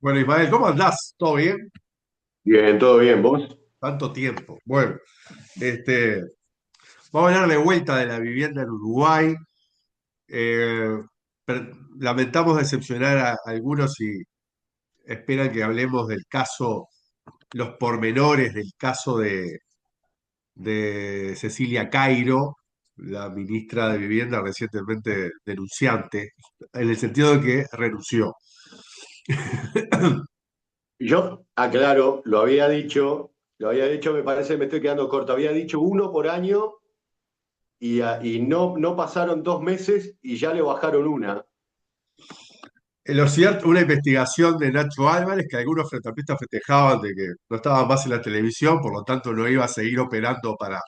Bueno, Ismael, ¿cómo andás? ¿Todo bien? Bien, todo bien, ¿vos? Tanto tiempo. Bueno, este, vamos a darle vuelta de la vivienda en Uruguay. Eh, Lamentamos decepcionar a algunos y esperan que hablemos del caso, los pormenores del caso de Cecilia Cairo, la ministra de Vivienda recientemente denunciante, en el sentido de que renunció. Yo aclaro, lo había dicho, me parece que me estoy quedando corto, había dicho uno por año y no pasaron 2 meses y ya le bajaron una. Lo cierto, una investigación de Nacho Álvarez, que algunos frentapistas festejaban de que no estaba más en la televisión, por lo tanto no iba a seguir operando para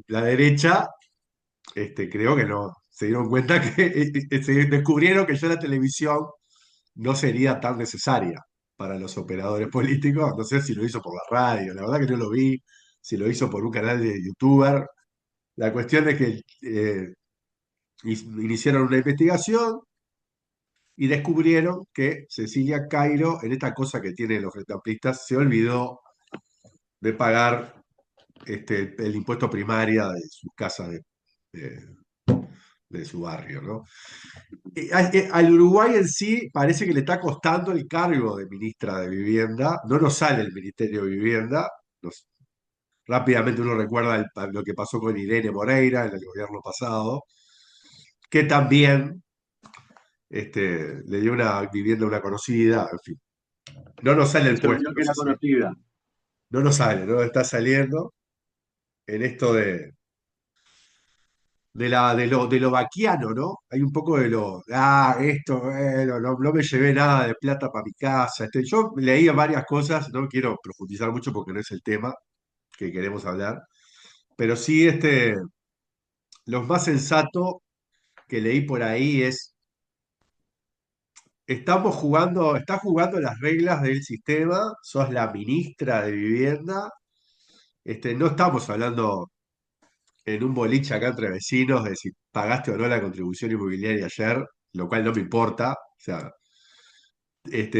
la derecha. Creo que no. Se dieron cuenta que se descubrieron que ya la televisión no sería tan necesaria para los operadores políticos. No sé si lo hizo por la radio, la verdad que no lo vi, si lo hizo por un canal de youtuber. La cuestión es que iniciaron una investigación y descubrieron que Cecilia Cairo, en esta cosa que tienen los rentapistas, se olvidó de pagar el impuesto primaria de su casa, de- de su barrio, ¿no? Al Uruguay en sí parece que le está costando el cargo de ministra de Vivienda, no nos sale el Ministerio de Vivienda. Rápidamente uno recuerda lo que pasó con Irene Moreira en el gobierno pasado, que también le dio una vivienda a una conocida, en fin. No nos sale Que el se olvidó puesto, no que sé era si conocida. no nos sale, no está saliendo en esto de lo vaquiano, ¿no? Hay un poco de esto, bueno, no me llevé nada de plata para mi casa. Yo leí varias cosas, no quiero profundizar mucho porque no es el tema que queremos hablar, pero sí, lo más sensato que leí por ahí es, estás jugando las reglas del sistema, sos la ministra de Vivienda. No estamos hablando en un boliche acá entre vecinos de si pagaste o no la contribución inmobiliaria ayer, lo cual no me importa. O sea,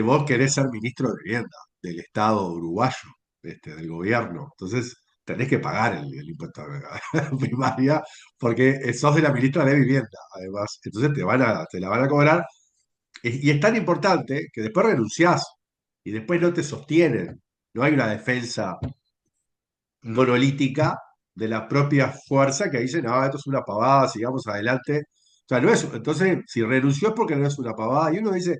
vos querés ser ministro de Vivienda del Estado uruguayo, del gobierno. Entonces, tenés que pagar el impuesto a la primaria porque sos de la ministra de Vivienda, además. Entonces, te la van a cobrar. Y es tan importante que después renunciás y después no te sostienen. No hay una defensa monolítica de la propia fuerza que dicen, no, esto es una pavada, sigamos adelante. O sea, no es, entonces, si renunció es porque no es una pavada. Y uno dice,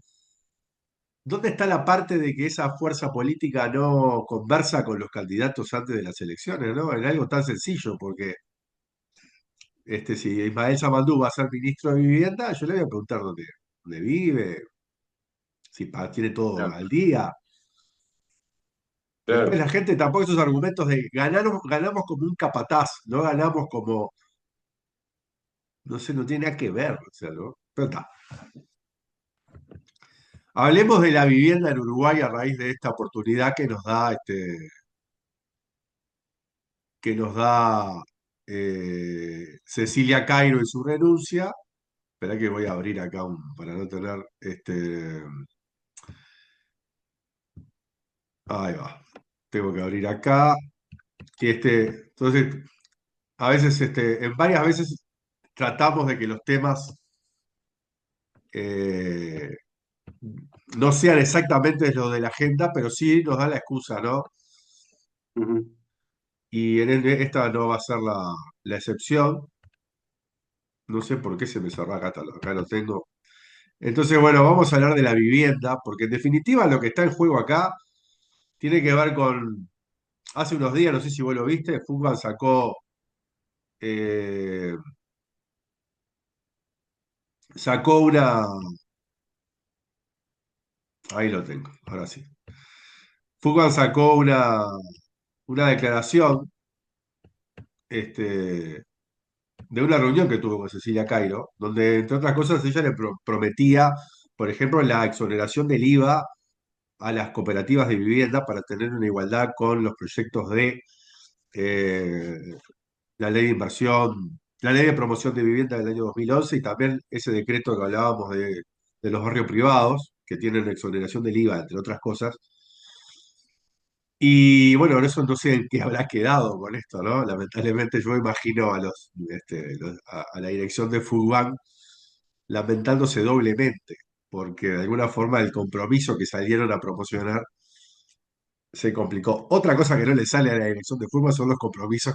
¿dónde está la parte de que esa fuerza política no conversa con los candidatos antes de las elecciones, ¿no? En algo tan sencillo, porque si Ismael Samandú va a ser ministro de Vivienda, yo le voy a preguntar dónde vive, si tiene todo Claro, al día. Después claro. la gente tampoco esos argumentos de ganamos como un capataz, no ganamos como, no sé, no tiene nada que ver, o sea, ¿no? Pero está. Hablemos de la vivienda en Uruguay a raíz de esta oportunidad que nos da Cecilia Cairo y su renuncia. Espera que voy a abrir acá para no tener ahí va. Tengo que abrir acá. Entonces, a veces, en varias veces tratamos de que los temas eh, no sean exactamente lo de la agenda, pero sí nos da la excusa, ¿no? Ujú. Y esta no va a ser la excepción. No sé por qué se me cerró acá lo tengo. Entonces, bueno, vamos a hablar de la vivienda, porque en definitiva lo que está en juego acá tiene que ver con, hace unos días, no sé si vos lo viste, Fugman eh, sacó ahí lo tengo, ahora sí. Fugman sacó una declaración este, de una reunión que tuvo con Cecilia Cairo, donde, entre otras cosas, ella le prometía, por ejemplo, la exoneración del IVA a las cooperativas de vivienda para tener una igualdad con los proyectos de eh, la ley de inversión, la ley de promoción de vivienda del año 2011 y también ese decreto que hablábamos de de los barrios privados, que tienen exoneración del IVA, entre otras cosas. Y bueno, eso no sé en qué habrá quedado con esto, ¿no? Lamentablemente yo imagino a a la dirección de Foodbank lamentándose doblemente, porque de alguna forma el compromiso que salieron a promocionar se complicó. Otra cosa que no le sale a la dirección de Foodbank son los compromisos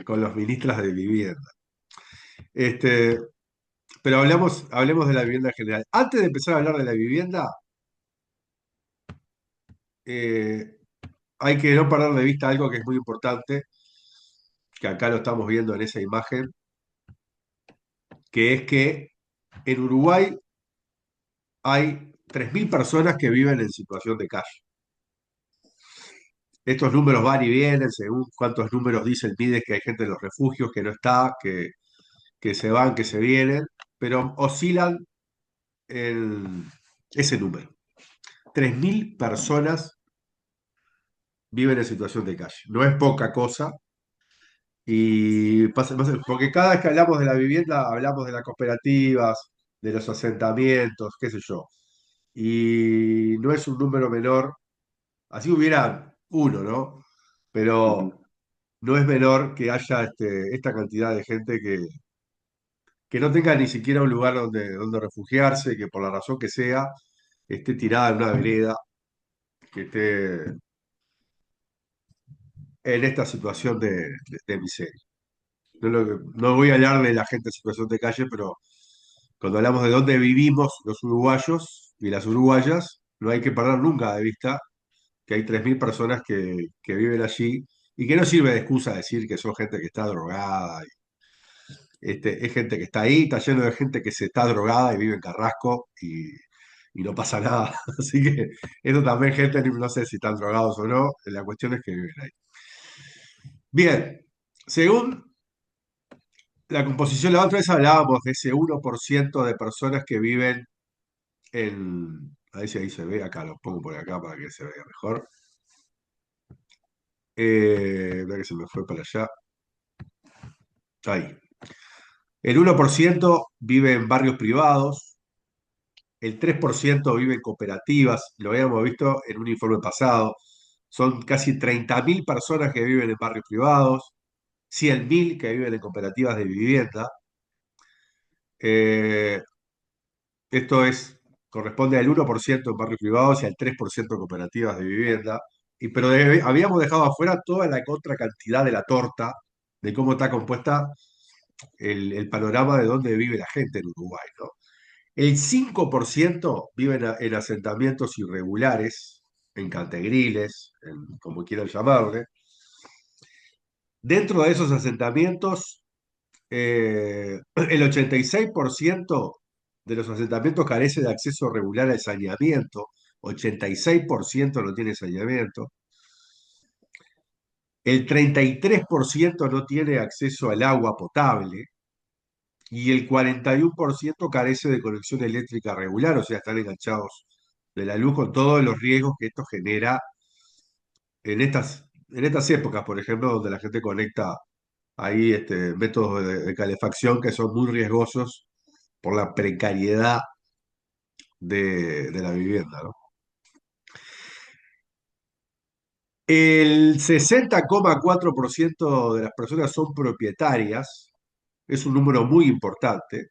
con los ministros de vivienda. Este, pero hablemos de la vivienda en general. Antes de empezar a hablar de la vivienda, eh, hay que no perder de vista algo que es muy importante, que acá lo estamos viendo en esa imagen, que es que en Uruguay hay 3.000 personas que viven en situación de calle. Estos números van y vienen según cuántos números dice el MIDES que hay gente en los refugios, que no está, que se van, que se vienen, pero oscilan en ese número. 3.000 personas viven en situación de calle. No es poca cosa. Porque cada vez que hablamos de la vivienda, hablamos de las cooperativas, de los asentamientos, qué sé yo. Y no es un número menor, así hubiera uno, ¿no? Pero no es menor que haya esta cantidad de gente que no tenga ni siquiera un lugar donde refugiarse, que por la razón que sea esté tirada en una vereda, que esté en esta situación de miseria. No voy a hablar de la gente en situación de calle, pero cuando hablamos de dónde vivimos los uruguayos y las uruguayas, no hay que perder nunca de vista que hay 3.000 personas que viven allí y que no sirve de excusa decir que son gente que está drogada. Es gente que está ahí, está lleno de gente que se está drogada y vive en Carrasco y no pasa nada. Así que eso también, gente, no sé si están drogados o no, la cuestión es que viven ahí. Bien, según la composición, la otra vez hablábamos de ese 1% de personas que viven a ver si ahí se ve, acá lo pongo por acá para que se vea mejor. Vea que se me fue para allá. Ahí. El 1% vive en barrios privados, el 3% vive en cooperativas, lo habíamos visto en un informe pasado. Son casi 30.000 personas que viven en barrios privados, 100.000 que viven en cooperativas de vivienda. Eh, Esto corresponde al 1% en barrios privados y al 3% en cooperativas de vivienda. Pero habíamos dejado afuera toda la contra cantidad de la torta, de cómo está compuesta el panorama de dónde vive la gente en Uruguay, ¿no? El 5% vive en asentamientos irregulares, en cantegriles, como quieran llamarle. Dentro de esos asentamientos, el 86% de los asentamientos carece de acceso regular al saneamiento, 86% no tiene saneamiento, el 33% no tiene acceso al agua potable y el 41% carece de conexión eléctrica regular, o sea, están enganchados de la luz con todos los riesgos que esto genera en estas épocas, por ejemplo, donde la gente conecta ahí métodos de calefacción que son muy riesgosos por la precariedad de la vivienda, ¿no? El 60,4% de las personas son propietarias, es un número muy importante.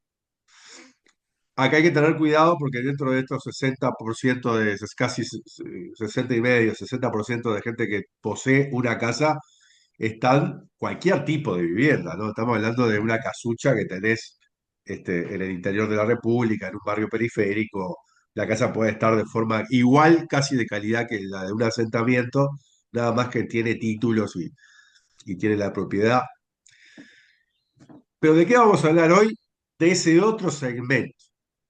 Acá hay que tener cuidado porque dentro de estos 60% casi 60 y medio, 60% de gente que posee una casa, están cualquier tipo de vivienda, ¿no? Estamos hablando de una casucha que tenés en el interior de la República, en un barrio periférico. La casa puede estar de forma igual, casi de calidad que la de un asentamiento, nada más que tiene títulos y tiene la propiedad. Pero ¿de qué vamos a hablar hoy? De ese otro segmento,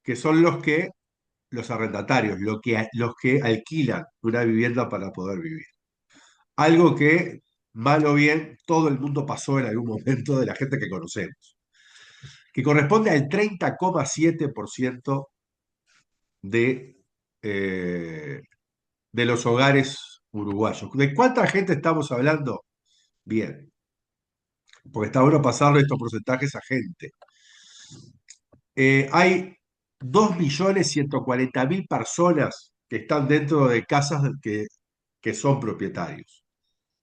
que son los arrendatarios, los que alquilan una vivienda para poder vivir. Algo que, mal o bien, todo el mundo pasó en algún momento de la gente que conocemos, que corresponde al 30,7% de, eh, de los hogares uruguayos. ¿De cuánta gente estamos hablando? Bien, porque está bueno pasarle estos porcentajes a gente. Hay 2.140.000 personas que están dentro de casas que son propietarios,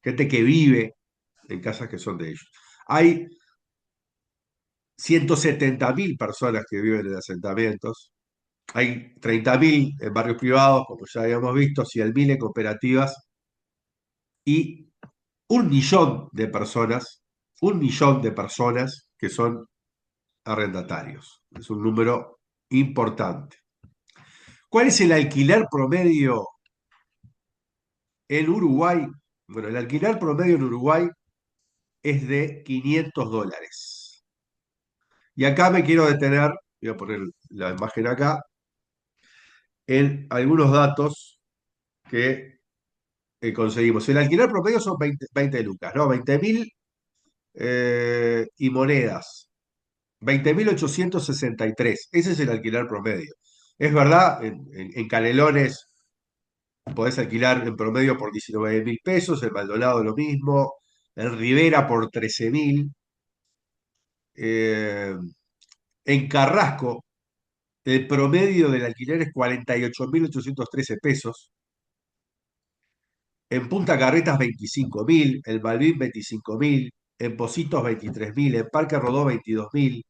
gente que vive en casas que son de ellos. Hay 170.000 personas que viven en asentamientos, hay 30.000 en barrios privados, como ya habíamos visto, 100.000 en cooperativas y 1.000.000 de personas, 1.000.000 de personas que son arrendatarios. Es un número importante. ¿Cuál es el alquiler promedio en Uruguay? Bueno, el alquiler promedio en Uruguay es de $500. Y acá me quiero detener, voy a poner la imagen acá, en algunos datos que conseguimos. El alquiler promedio son 20 lucas, ¿no? 20.000 y monedas. 20.863. Ese es el alquiler promedio. Es verdad, en Canelones podés alquilar en promedio por 19.000 pesos, en Maldonado lo mismo, en Rivera por 13.000. eh, en Carrasco, el promedio del alquiler es 48.813 pesos. En Punta Carretas 25.000, en Malvin 25.000, en Positos 23.000, en Parque Rodó 22.000,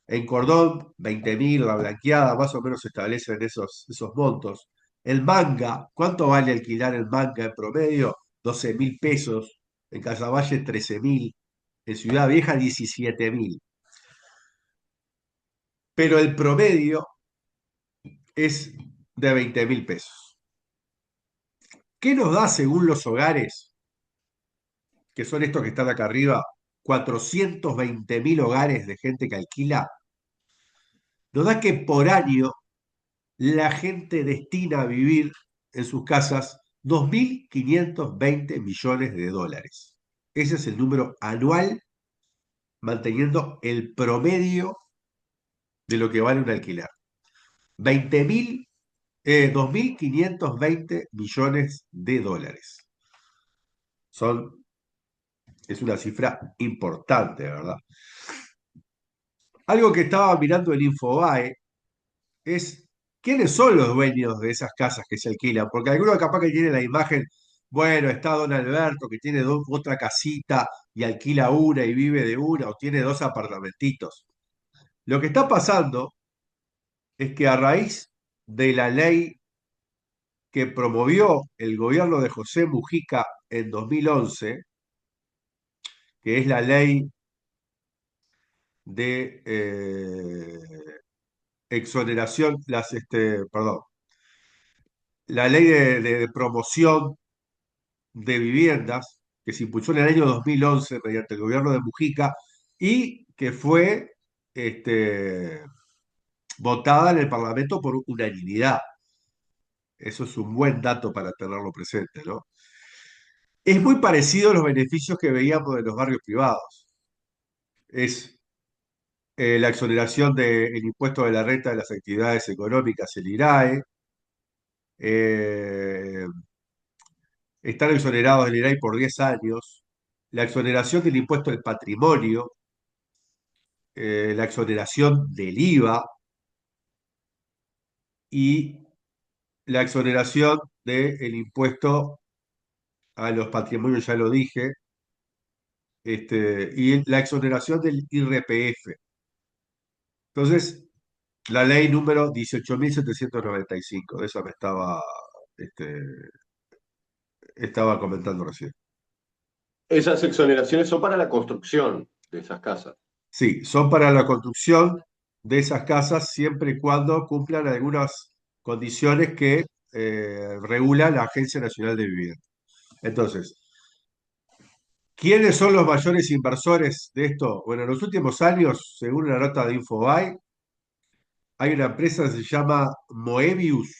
en Cordón 20.000, la blanqueada, más o menos se establecen esos montos. El manga, ¿cuánto vale alquilar el manga en promedio? 12.000 pesos. En Casaballe 13.000. En Ciudad Vieja 17.000. Pero el promedio es de 20.000 pesos. ¿Qué nos da según los hogares, que son estos que están acá arriba, 420.000 hogares de gente que alquila? Nos da que por año la gente destina a vivir en sus casas 2.520 millones de dólares. Ese es el número anual, manteniendo el promedio de lo que vale un alquiler. 2.520 millones de dólares. Es una cifra importante, ¿verdad? Algo que estaba mirando en Infobae es quiénes son los dueños de esas casas que se alquilan, porque algunos capaz que tienen la imagen, bueno, está don Alberto que tiene otra casita y alquila una y vive de una, o tiene dos apartamentitos. Lo que está pasando es que a raíz de la ley que promovió el gobierno de José Mujica en 2011, que es la ley de exoneración, perdón, la ley de promoción de viviendas que se impulsó en el año 2011 mediante el gobierno de Mujica y que fue este, votada en el Parlamento por unanimidad. Eso es un buen dato para tenerlo presente, ¿no? Es muy parecido a los beneficios que veíamos de los barrios privados. Es la exoneración del impuesto de la renta de las actividades económicas, el IRAE, eh, están exonerados del IRAE por 10 años, la exoneración del impuesto al patrimonio, la exoneración del IVA y la exoneración del impuesto a los patrimonios, ya lo dije, y la exoneración del IRPF. Entonces, la ley número 18.795, de esa este, estaba comentando recién. Esas exoneraciones son para la construcción de esas casas. Sí, son para la construcción de esas casas siempre y cuando cumplan algunas condiciones que regula la Agencia Nacional de Vivienda. Entonces, ¿quiénes son los mayores inversores de esto? Bueno, en los últimos años, según una nota de Infobae, hay una empresa que se llama Moebius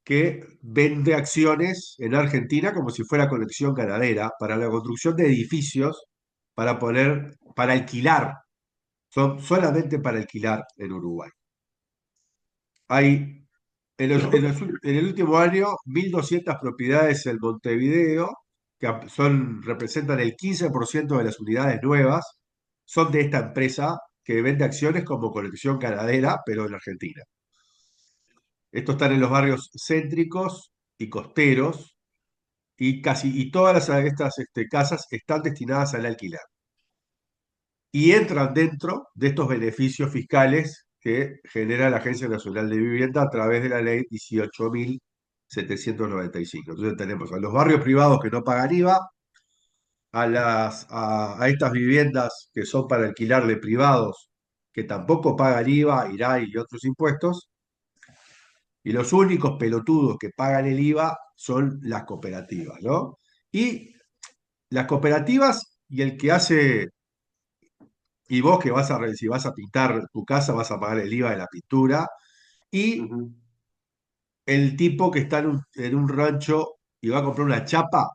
que vende acciones en Argentina como si fuera conexión ganadera para la construcción de edificios para alquilar, son solamente para alquilar en Uruguay. Hay en el último año 1.200 propiedades en Montevideo, que representan el 15% de las unidades nuevas, son de esta empresa que vende acciones como Colección Ganadera, pero en Argentina. Estos están en los barrios céntricos y costeros y todas estas casas están destinadas al alquiler y entran dentro de estos beneficios fiscales que genera la Agencia Nacional de Vivienda a través de la ley 18.795. Entonces tenemos a los barrios privados que no pagan IVA, a estas viviendas que son para alquilarle privados que tampoco pagan IVA, IRAI y otros impuestos, y los únicos pelotudos que pagan el IVA son las cooperativas, ¿no? Y las cooperativas y el que hace, y vos que si vas a pintar tu casa, vas a pagar el IVA de la pintura, y Ujú. el tipo que está en un rancho y va a comprar una chapa,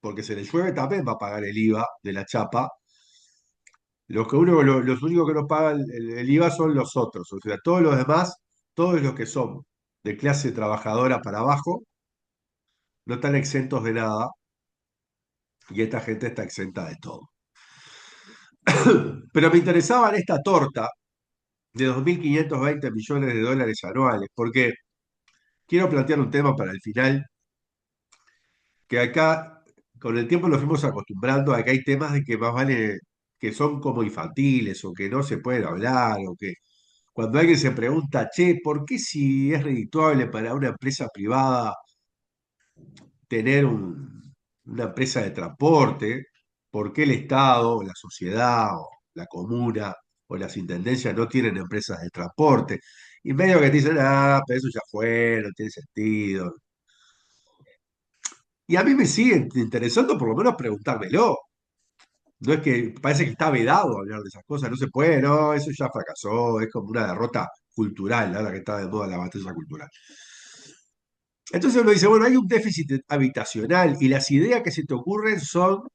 porque se le llueve, también va a pagar el IVA de la chapa. Los únicos que no pagan el IVA son los otros, o sea, todos los demás, todos los que son de clase trabajadora para abajo, no están exentos de nada y esta gente está exenta de todo. Pero me interesaba en esta torta de 2.520 millones de dólares anuales, porque quiero plantear un tema para el final, que acá con el tiempo nos fuimos acostumbrando a que hay temas de que más vale que son como infantiles o que no se pueden hablar o que cuando alguien se pregunta, che, ¿por qué si es redituable para una empresa privada tener una empresa de transporte? ¿Por qué el Estado, la sociedad, o la comuna o las intendencias no tienen empresas de transporte? Y medio que te dicen, ah, pero eso ya fue, no tiene sentido. Y a mí me sigue interesando por lo menos preguntármelo. No es que parece que está vedado hablar de esas cosas, no se puede, no, eso ya fracasó, es como una derrota cultural, ahora que está de moda la batalla cultural. Entonces uno dice, bueno, hay un déficit habitacional y las ideas que se te ocurren son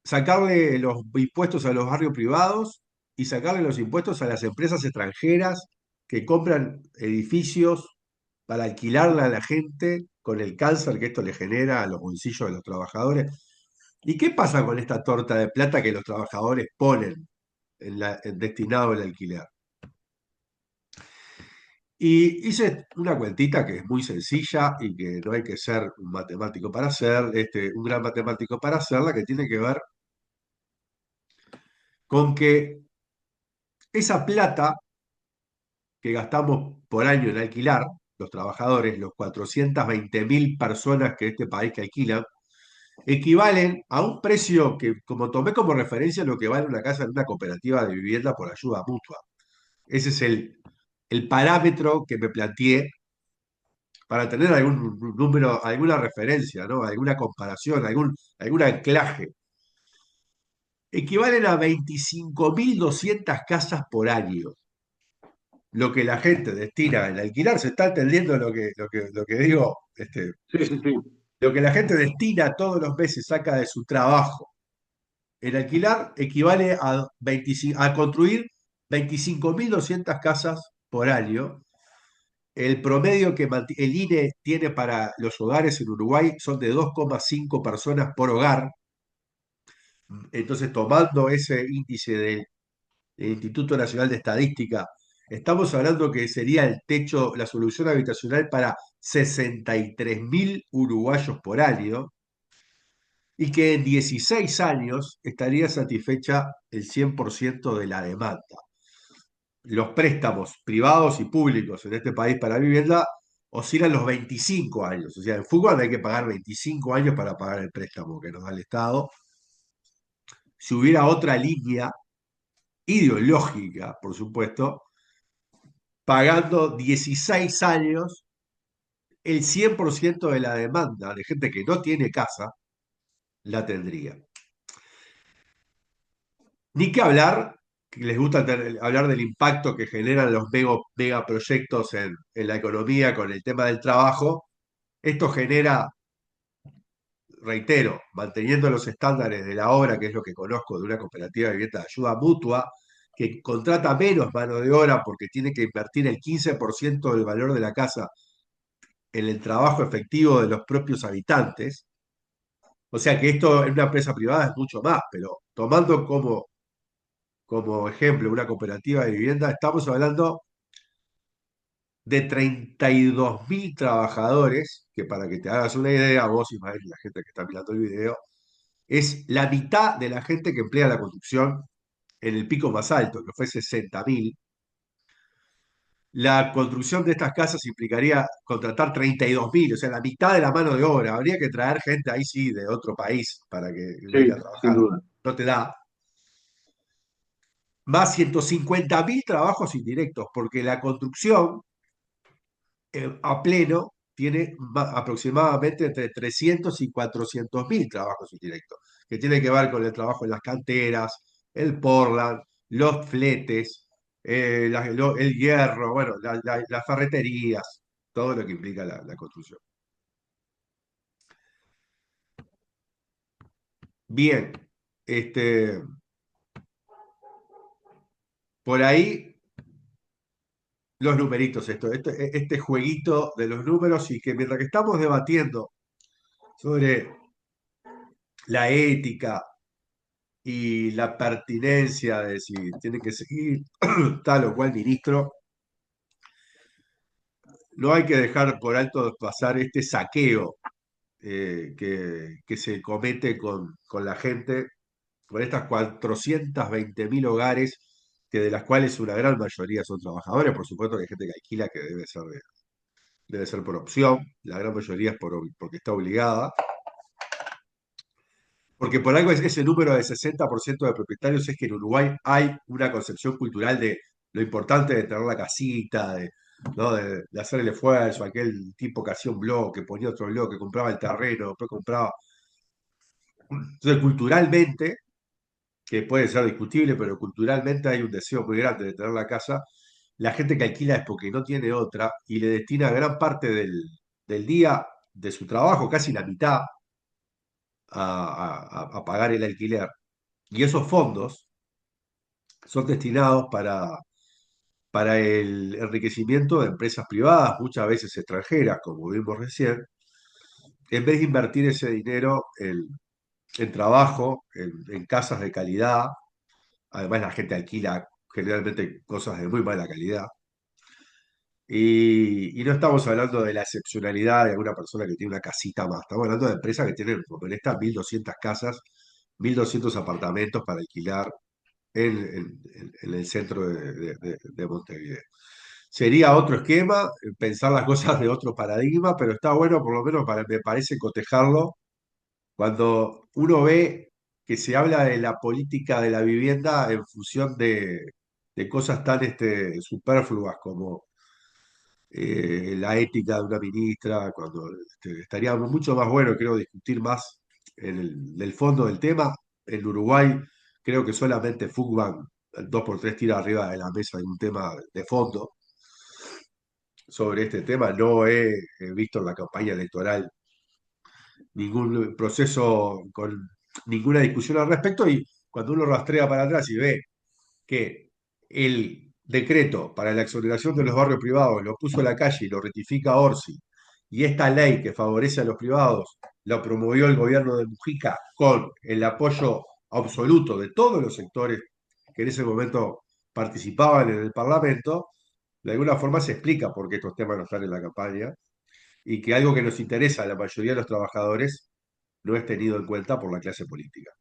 sacarle los impuestos a los barrios privados y sacarle los impuestos a las empresas extranjeras que compran edificios para alquilarle a la gente con el cáncer que esto le genera a los bolsillos de los trabajadores. ¿Y qué pasa con esta torta de plata que los trabajadores ponen destinado al alquiler? Y hice una cuentita que es muy sencilla y que no hay que ser un matemático para hacer, un gran matemático para hacerla, que tiene que ver con que esa plata que gastamos por año en alquilar, los trabajadores, los 420.000 personas que este país que alquilan, equivalen a un precio que, como tomé como referencia, lo que vale una casa en una cooperativa de vivienda por ayuda mutua. Ese es el parámetro que me planteé para tener algún número, alguna referencia, ¿no? Alguna comparación, algún anclaje. Equivalen a 25.200 casas por año. Lo que la gente destina en alquilar, ¿se está entendiendo lo que digo? Sí, sí, sí. Lo que la gente destina todos los meses, saca de su trabajo en alquilar, equivale a construir 25.200 casas por año. El promedio que el INE tiene para los hogares en Uruguay son de 2,5 personas por hogar. Entonces, tomando ese índice del Instituto Nacional de Estadística, estamos hablando que sería el techo, la solución habitacional para 63.000 uruguayos por año y que en 16 años estaría satisfecha el 100% de la demanda. Los préstamos privados y públicos en este país para vivienda oscilan los 25 años. O sea, en fútbol hay que pagar 25 años para pagar el préstamo que nos da el Estado. Si hubiera otra línea ideológica, por supuesto, pagando 16 años, el 100% de la demanda de gente que no tiene casa la tendría. Ni que hablar, que les gusta hablar del impacto que generan los megaproyectos en la economía con el tema del trabajo. Esto genera, reitero, manteniendo los estándares de la obra, que es lo que conozco de una cooperativa de vivienda de ayuda mutua, que contrata menos mano de obra porque tiene que invertir el 15% del valor de la casa en el trabajo efectivo de los propios habitantes. O sea que esto en una empresa privada es mucho más, pero tomando como como ejemplo, una cooperativa de vivienda, estamos hablando de 32.000 trabajadores, que para que te hagas una idea, vos, Ismael, y la gente que está mirando el video, es la mitad de la gente que emplea la construcción en el pico más alto, que fue 60.000. La construcción de estas casas implicaría contratar 32.000, o sea, la mitad de la mano de obra. Habría que traer gente ahí sí de otro país para que venga a Sí, sin trabajar. duda. No te da. Más 150.000 trabajos indirectos, porque la construcción a pleno tiene aproximadamente entre 300 y 400.000 trabajos indirectos, que tiene que ver con el trabajo en las canteras, el Portland, los fletes, el hierro, bueno, las ferreterías, todo lo que implica la construcción. Bien, este, por ahí los numeritos, este jueguito de los números y que mientras que estamos debatiendo sobre la ética y la pertinencia de si tiene que seguir tal o cual ministro, no hay que dejar por alto pasar este saqueo que se comete con la gente, con estas 420.000 hogares, que de las cuales una gran mayoría son trabajadores, por supuesto que hay gente que alquila que debe ser por opción, la gran mayoría es porque está obligada, porque por algo es ese número de 60% de propietarios es que en Uruguay hay una concepción cultural de lo importante de tener la casita, ¿no? de hacer el esfuerzo, aquel tipo que hacía un blog, que ponía otro blog, que compraba el terreno, después compraba. Entonces, culturalmente, que puede ser discutible, pero culturalmente hay un deseo muy grande de tener la casa. La gente que alquila es porque no tiene otra y le destina gran parte del día de su trabajo, casi la mitad, a pagar el alquiler. Y esos fondos son destinados para el enriquecimiento de empresas privadas, muchas veces extranjeras, como vimos recién, en vez de invertir ese dinero en trabajo, en casas de calidad. Además, la gente alquila generalmente cosas de muy mala calidad. Y no estamos hablando de la excepcionalidad de alguna persona que tiene una casita más, estamos hablando de empresas que tienen, como en esta, 1.200 casas, 1.200 apartamentos para alquilar en el centro de Montevideo. Sería otro esquema, pensar las cosas de otro paradigma, pero está bueno por lo menos me parece cotejarlo cuando uno ve que se habla de la política de la vivienda en función de cosas tan superfluas como la ética de una ministra, cuando estaría mucho más bueno, creo, discutir más del fondo del tema. En Uruguay creo que solamente Fugban, el 2x3 tira arriba de la mesa en un tema de fondo sobre este tema. No he visto en la campaña electoral ningún proceso con ninguna discusión al respecto y cuando uno rastrea para atrás y ve que el decreto para la exoneración de los barrios privados lo puso a la calle y lo rectifica Orsi, y esta ley que favorece a los privados la promovió el gobierno de Mujica con el apoyo absoluto de todos los sectores que en ese momento participaban en el Parlamento, de alguna forma se explica por qué estos temas no están en la campaña y que algo que nos interesa a la mayoría de los trabajadores no es tenido en cuenta por la clase política.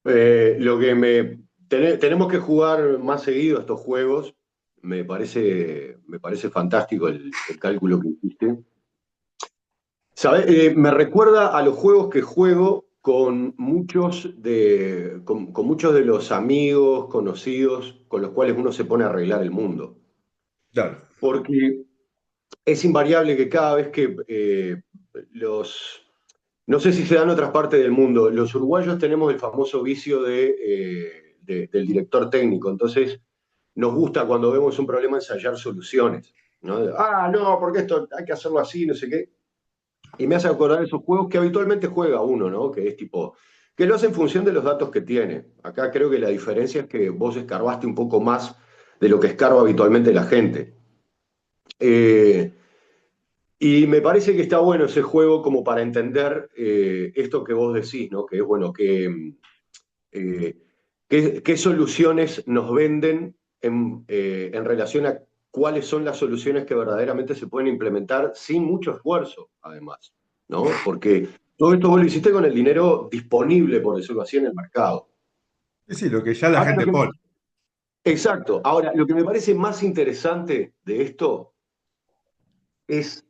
Lo que tenemos que jugar más seguido estos juegos. Me parece fantástico el cálculo que hiciste. Me recuerda a los juegos que juego con muchos de los amigos, conocidos, con los cuales uno se pone a arreglar el mundo. Claro, Porque es invariable que cada vez que no sé si se da en otras partes del mundo, los uruguayos tenemos el famoso vicio del director técnico, entonces nos gusta cuando vemos un problema ensayar soluciones, ¿no? No, porque esto hay que hacerlo así, no sé qué. Y me hace acordar esos juegos que habitualmente juega uno, ¿no? Que es tipo, que lo hace en función de los datos que tiene. Acá creo que la diferencia es que vos escarbaste un poco más de lo que escarba habitualmente la gente. Eh, y me parece que está bueno ese juego como para entender esto que vos decís, ¿no? Que es bueno, eh, ¿Qué soluciones nos venden en relación a cuáles son las soluciones que verdaderamente se pueden implementar sin mucho esfuerzo, además? ¿No? Porque todo esto vos lo hiciste con el dinero disponible, por decirlo así, en el mercado. Sí, sí, lo que ya la Ahora, gente pone. exacto. Ahora, lo que me parece más interesante de esto es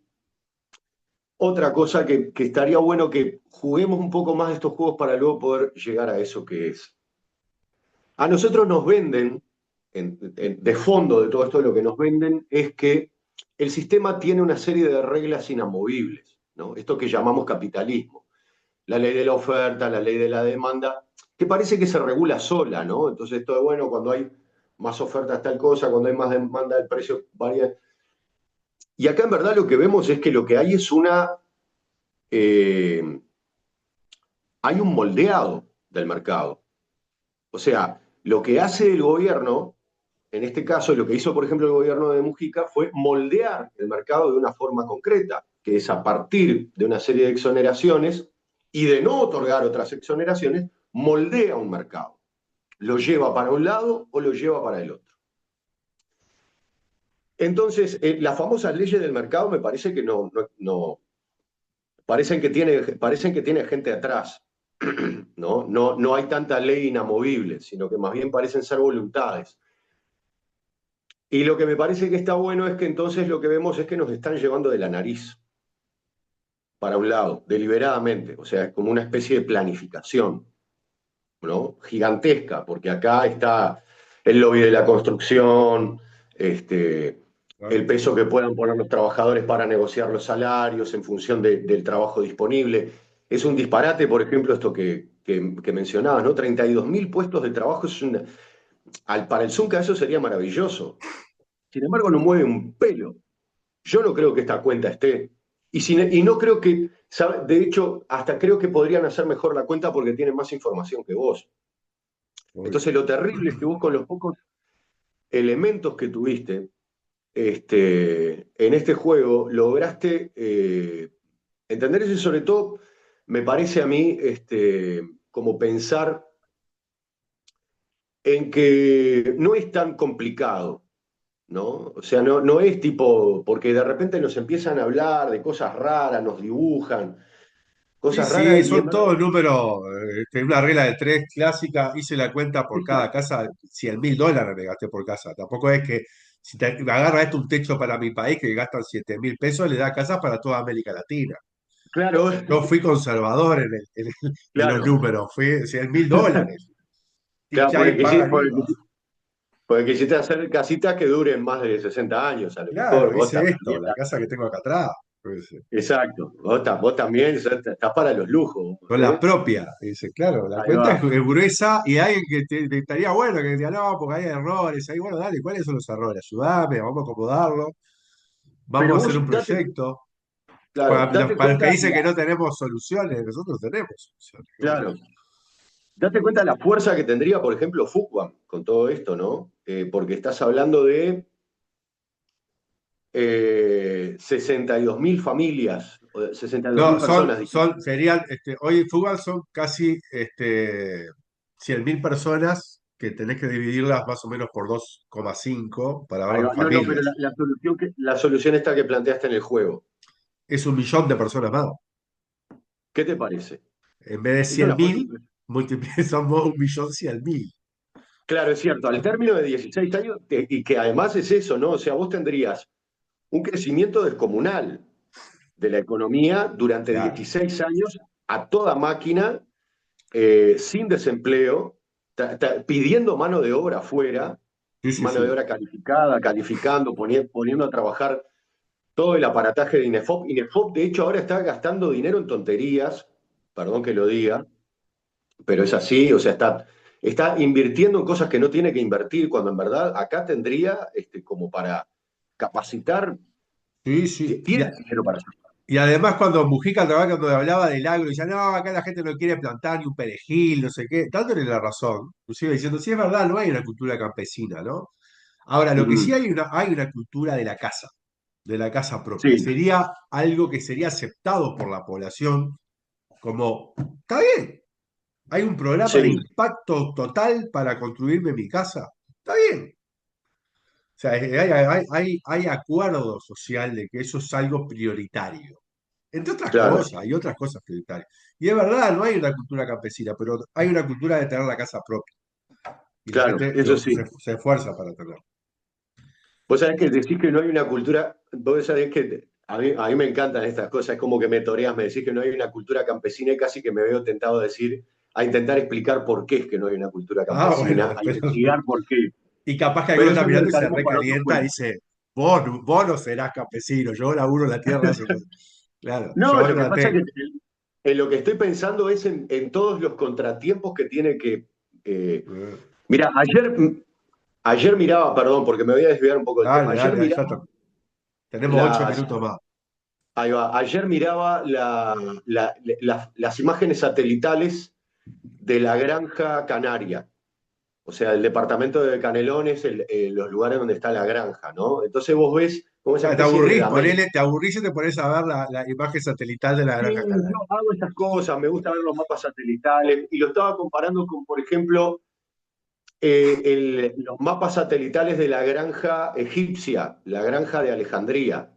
otra cosa que estaría bueno que juguemos un poco más de estos juegos para luego poder llegar a eso que es. A nosotros nos venden, de fondo de todo esto, lo que nos venden es que el sistema tiene una serie de reglas inamovibles, ¿no? Esto que llamamos capitalismo. La ley de la oferta, la ley de la demanda, que parece que se regula sola, ¿no? Entonces, todo es bueno, cuando hay más oferta tal cosa, cuando hay más demanda el precio varía. Y acá en verdad lo que vemos es que lo que hay es eh, hay un moldeado del mercado. O sea, lo que hace el gobierno, en este caso, lo que hizo, por ejemplo, el gobierno de Mujica fue moldear el mercado de una forma concreta, que es a partir de una serie de exoneraciones y de no otorgar otras exoneraciones, moldea un mercado. Lo lleva para un lado o lo lleva para el otro. Entonces, las famosas leyes del mercado me parece que no parecen que tiene gente atrás. ¿No? No hay tanta ley inamovible, sino que más bien parecen ser voluntades. Y lo que me parece que está bueno es que entonces lo que vemos es que nos están llevando de la nariz para un lado, deliberadamente. O sea, es como una especie de planificación, ¿no? Gigantesca, porque acá está el lobby de la construcción, ¿No? el peso que puedan poner los trabajadores para negociar los salarios en función del trabajo disponible. Es un disparate, por ejemplo, esto que mencionabas, ¿no? 32.000 puestos de trabajo para el Zunca eso sería maravilloso. Sin embargo, no mueve un pelo. Yo no creo que esta cuenta esté. Y no creo que, de hecho, hasta creo que podrían hacer mejor la cuenta porque tienen más información que vos. Obvio. Entonces, lo terrible es que vos con los pocos elementos que tuviste en este juego lograste entender eso y sobre todo me parece a mí como pensar en que no es tan complicado, ¿no? O sea, no es tipo, porque de repente nos empiezan a hablar de cosas raras, nos dibujan Sí, cosas sí, raras y en son verdad, todos números, una regla de tres clásica, hice la cuenta por cada exacto. casa, $100.000 me gasté por casa. Tampoco es que si te agarra esto un techo para mi país que gastan $7.000, le da casas para toda América Latina. Claro, Yo fui conservador en los claro, números, fui $100.000. Y claro, ya ahí pagan IVA. porque quisiste hacer casitas que duren más de 60 años, a lo mejor, Claro, vos hice también. esto, la casa que tengo acá atrás. Pues, Exacto, vos también estás para los lujos, con la ¿eh? propia. Y dice, claro, la Ahí cuenta va. es gruesa y hay alguien que te estaría bueno, que te diga, no, porque hay errores. Ahí, bueno, dale, ¿cuáles son los errores? Ayúdame, vamos a acomodarlo, Pero vamos a hacer un vos proyecto. claro, date Para los que cuenta, dicen que no tenemos soluciones, nosotros tenemos soluciones. Bueno, claro, date cuenta la fuerza que tendría, por ejemplo, Fuqua con todo esto, ¿no? Porque estás hablando de 62.000 familias, o 62.000 no, personas. serían, hoy en Fútbol son casi 100.000 personas que tenés que dividirlas más o menos por 2,5 para ver Ahí las va. No, no, pero familias. la solución esta que planteaste en el juego, Es 1.000.000 de personas más. ¿qué te parece? En vez de Eso cien la puedes. mil, multiplicamos 1.100.000. Claro, es cierto, al término de 16 años, y que además es eso, ¿no? O sea, vos tendrías un crecimiento descomunal de la economía durante Claro. 16 años a toda máquina, sin desempleo, pidiendo mano de obra afuera, Sí, sí, mano de sí. obra calificada, calificando, poniendo a trabajar todo el aparataje de INEFOP. INEFOP, de hecho, ahora está gastando dinero en tonterías, perdón que lo diga, pero es así, o sea, está invirtiendo en cosas que no tiene que invertir, cuando en verdad acá tendría como para capacitar, Sí, sí. tiene dinero para hacerlo. Y además cuando Mujica cuando hablaba del agro, decía, no, acá la gente no quiere plantar ni un perejil, no sé qué, dándole la razón, inclusive diciendo, sí es verdad, no hay una cultura campesina, ¿no? Ahora, lo que sí Mm, hay una cultura de la casa propia. sí, Sería algo que sería aceptado por la población como, está bien, Hay un programa de Sí, impacto total para construirme mi casa. Está bien. O sea, hay acuerdo social de que eso es algo prioritario. Entre otras claro, cosas, hay otras cosas prioritarias. Y es verdad, no hay una cultura campesina, pero hay una cultura de tener la casa propia. Y la claro, gente eso sí. se esfuerza para tenerla. Vos sabés que decís que no hay una cultura, vos sabés que a mí me encantan estas cosas, es como que me toreás, me decís que no hay una cultura campesina y casi que me veo tentado a decir, a intentar explicar por qué es que no hay una cultura Ah, bueno, campesina, a pero, investigar por qué. y capaz que alguno Pero está eso lo mirando y se dejaremos para otro recalienta y cuento. dice, vos no serás campesino, yo laburo la tierra. Claro, No, yo lo que la pasa es tengo. que en lo que estoy pensando es en todos los contratiempos que tiene que... eh, mira, ayer miraba, perdón, porque me voy a desviar un poco del tema, Dale, ayer dale, miraba tenemos 8 las... minutos más. Ahí va, ayer miraba las imágenes satelitales de la granja canaria, o sea, el departamento de Canelones, los lugares donde está la granja, ¿no? Entonces vos ves como esa Claro, te especie de aburrís, damén. te aburrís y te pones a ver la imagen satelital de la Sí, Granja Canaria. yo hago esas cosas, me gusta ver los mapas satelitales, y lo estaba comparando con, por ejemplo, los mapas satelitales de la granja egipcia, la granja de Alejandría,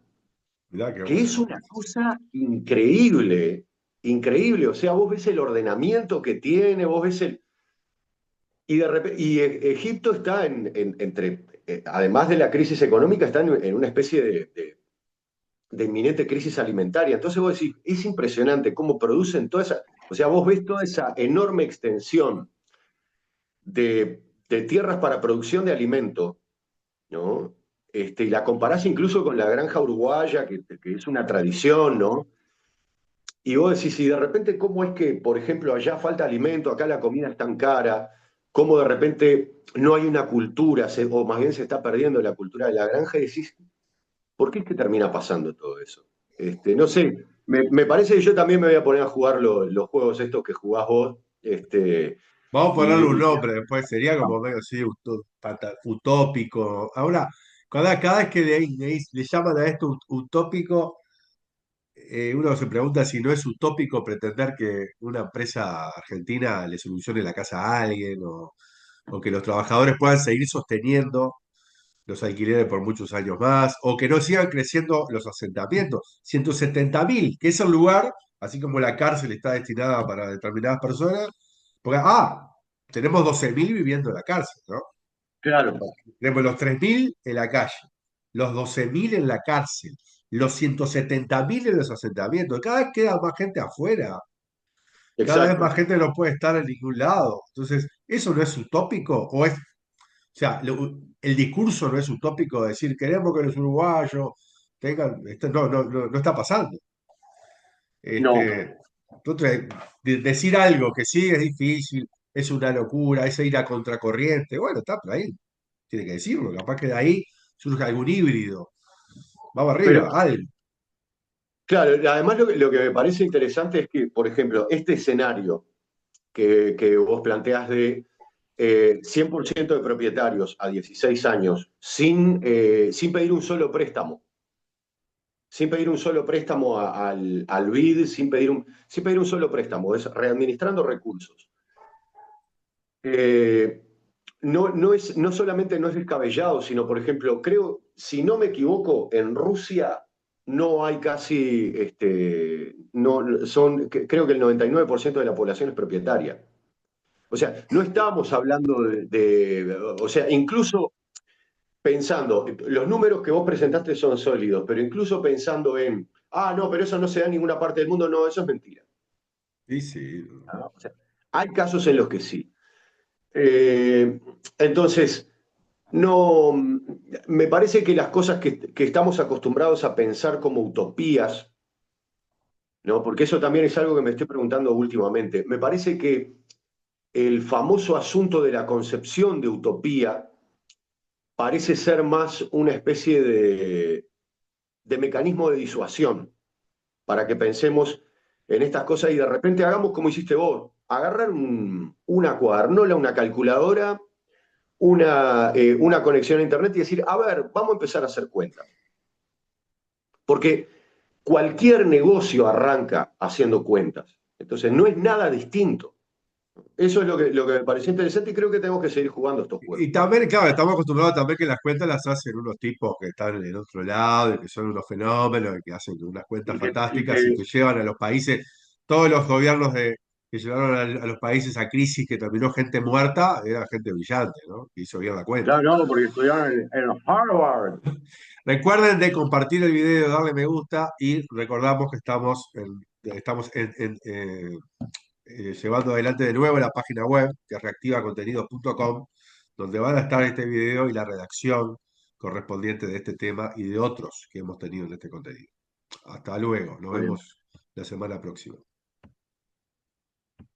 Mirá qué que es bueno. una cosa increíble, increíble. O sea, vos ves el ordenamiento que tiene, vos ves el... Y, de repente, Egipto está entre, además de la crisis económica, está en una especie de inminente crisis alimentaria. Entonces vos decís, es impresionante cómo producen toda esa... O sea, vos ves toda esa enorme extensión de tierras para producción de alimento, ¿no? Y la comparás incluso con la granja uruguaya, que es una tradición, ¿no? Y vos decís, y de repente, ¿cómo es que, por ejemplo, allá falta alimento, acá la comida es tan cara? ¿Cómo de repente no hay una cultura, o más bien se está perdiendo la cultura de la granja? Y decís, ¿por qué es que termina pasando todo eso? No sé, me parece que yo también me voy a poner a jugar los juegos estos que jugás vos. Vamos a ponerle un Y nombre después, sería como medio así utópico. Ahora, cada vez que le llaman a esto utópico, uno se pregunta si no es utópico pretender que una empresa argentina le solucione la casa a alguien o que los trabajadores puedan seguir sosteniendo los alquileres por muchos años más, o que no sigan creciendo los asentamientos. 170.000, que es el lugar, así como la cárcel está destinada para determinadas personas, porque, tenemos 12.000 viviendo en la cárcel, ¿no? claro, Tenemos los 3.000 en la calle, los 12.000 en la cárcel, los 170.000 en los asentamientos. Cada vez queda más gente afuera, cada vez más exacto. gente no puede estar en ningún lado. Entonces, ¿eso no es utópico? ¿O es o sea, el discurso no es utópico de decir queremos que los uruguayos tengan, no está pasando. No, Entonces, decir algo que sí es difícil, es una locura, es ir a contracorriente, bueno, está por ahí, tiene que decirlo, capaz que de ahí surge algún híbrido, vamos pero arriba, algo. claro, además lo que me parece interesante es que, por ejemplo, este escenario que vos planteás de 100% de propietarios a 16 años sin pedir un solo préstamo, sin pedir un solo préstamo al BID, sin pedir un solo préstamo, es readministrando recursos. Eh, no solamente no es descabellado, sino, por ejemplo, creo, si no me equivoco, en Rusia no hay casi, no, creo que el 99% de la población es propietaria. O sea, no estábamos hablando o sea, incluso pensando, los números que vos presentaste son sólidos, pero incluso pensando no, pero eso no se da en ninguna parte del mundo, no, eso es mentira. Sí, sí. ¿No? O sea, hay casos en los que sí. Eh, entonces, no, me parece que las cosas que estamos acostumbrados a pensar como utopías, ¿no? Porque eso también es algo que me estoy preguntando últimamente. Me parece que el famoso asunto de la concepción de utopía parece ser más una especie de mecanismo de disuasión para que pensemos en estas cosas y de repente hagamos como hiciste vos, agarrar una cuadernola, una calculadora, una conexión a Internet y decir, a ver, vamos a empezar a hacer cuentas. Porque cualquier negocio arranca haciendo cuentas. Entonces, no es nada distinto. Eso es lo que me pareció interesante y creo que tenemos que seguir jugando estos juegos. Y también, claro, estamos acostumbrados también que las cuentas las hacen unos tipos que están en el otro lado y que son unos fenómenos y que hacen unas cuentas Y que, y fantásticas y que que llevan a los países, todos los gobiernos que llevaron a los países a crisis que terminó gente muerta, era gente brillante, ¿no? Que hizo bien la cuenta. claro, no, porque estudiaron en Harvard. Recuerden de compartir el video, darle me gusta y recordamos que llevando adelante de nuevo la página web que es reactivacontenidos.com, donde van a estar este video y la redacción correspondiente de este tema y de otros que hemos tenido en este contenido. Hasta luego, nos Muy bien. vemos la semana próxima.